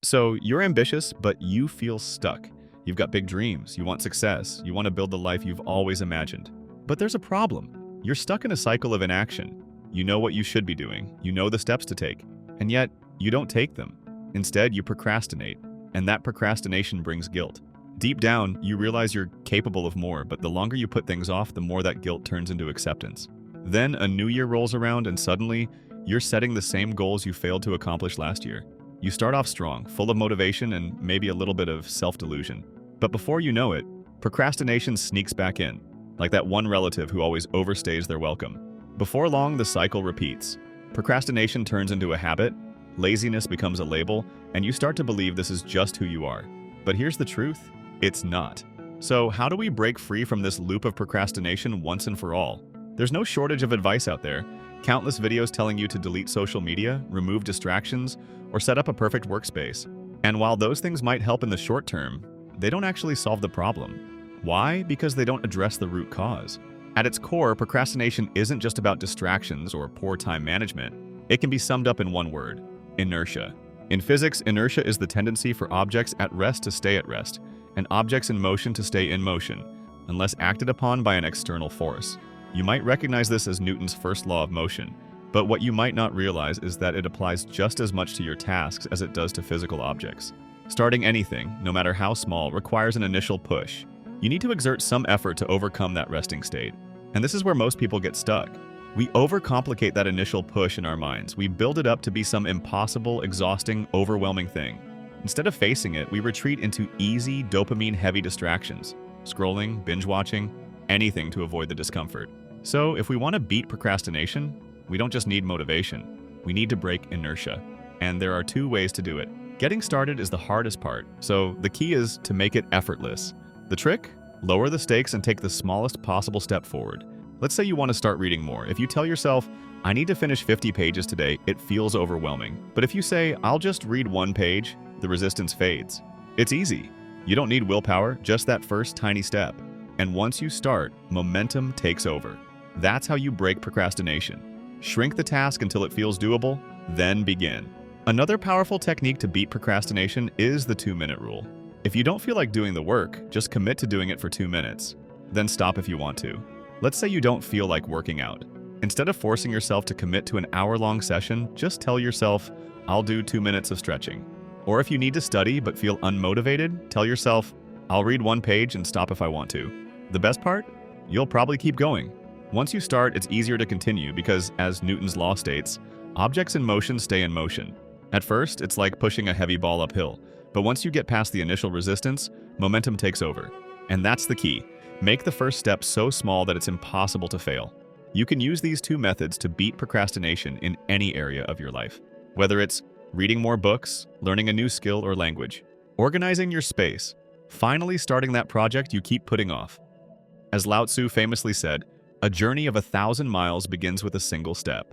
So you're ambitious, but you feel stuck. You've got big dreams, you want success, you want to build the life you've always imagined. But there's a problem. You're stuck in a cycle of inaction. You know what you should be doing, you know the steps to take, and yet you don't take them. Instead, you procrastinate, and that procrastination brings guilt. Deep down, you realize you're capable of more, but the longer you put things off, the more that guilt turns into acceptance. Then a new year rolls around, and suddenly, you're setting the same goals you failed to accomplish last year. You start off strong, full of motivation and maybe a little bit of self-delusion. But before you know it, procrastination sneaks back in, like that one relative who always overstays their welcome. Before long, the cycle repeats. Procrastination turns into a habit, laziness becomes a label, and you start to believe this is just who you are. But here's the truth, it's not. So how do we break free from this loop of procrastination once and for all? There's no shortage of advice out there. Countless videos telling you to delete social media, remove distractions, or set up a perfect workspace. And while those things might help in the short term, they don't actually solve the problem. Why? Because they don't address the root cause. At its core, procrastination isn't just about distractions or poor time management. It can be summed up in one word: inertia. In physics, inertia is the tendency for objects at rest to stay at rest, and objects in motion to stay in motion, unless acted upon by an external force. You might recognize this as Newton's first law of motion, but what you might not realize is that it applies just as much to your tasks as it does to physical objects. Starting anything, no matter how small, requires an initial push. You need to exert some effort to overcome that resting state. And this is where most people get stuck. We overcomplicate that initial push in our minds. We build it up to be some impossible, exhausting, overwhelming thing. Instead of facing it, we retreat into easy, dopamine-heavy distractions. Scrolling, binge-watching, anything to avoid the discomfort. So if we want to beat procrastination, we don't just need motivation, we need to break inertia. And there are two ways to do it. Getting started is the hardest part, so the key is to make it effortless. The trick? Lower the stakes and take the smallest possible step forward. Let's say you want to start reading more. If you tell yourself, I need to finish 50 pages today, it feels overwhelming. But if you say, I'll just read one page, the resistance fades. It's easy. You don't need willpower, just that first tiny step. And once you start, momentum takes over. That's how you break procrastination. Shrink the task until it feels doable, then begin. Another powerful technique to beat procrastination is the 2-minute rule. If you don't feel like doing the work, just commit to doing it for 2 minutes. Then stop if you want to. Let's say you don't feel like working out. Instead of forcing yourself to commit to an hour-long session, just tell yourself, I'll do 2 minutes of stretching. Or if you need to study but feel unmotivated, tell yourself, I'll read 1 page and stop if I want to. The best part? You'll probably keep going. Once you start, it's easier to continue because, as Newton's law states, objects in motion stay in motion. At first, it's like pushing a heavy ball uphill, but once you get past the initial resistance, momentum takes over. And that's the key. Make the first step so small that it's impossible to fail. You can use these 2 methods to beat procrastination in any area of your life. Whether it's reading more books, learning a new skill or language, organizing your space, finally starting that project you keep putting off. As Lao Tzu famously said, a journey of 1,000 miles begins with a single step.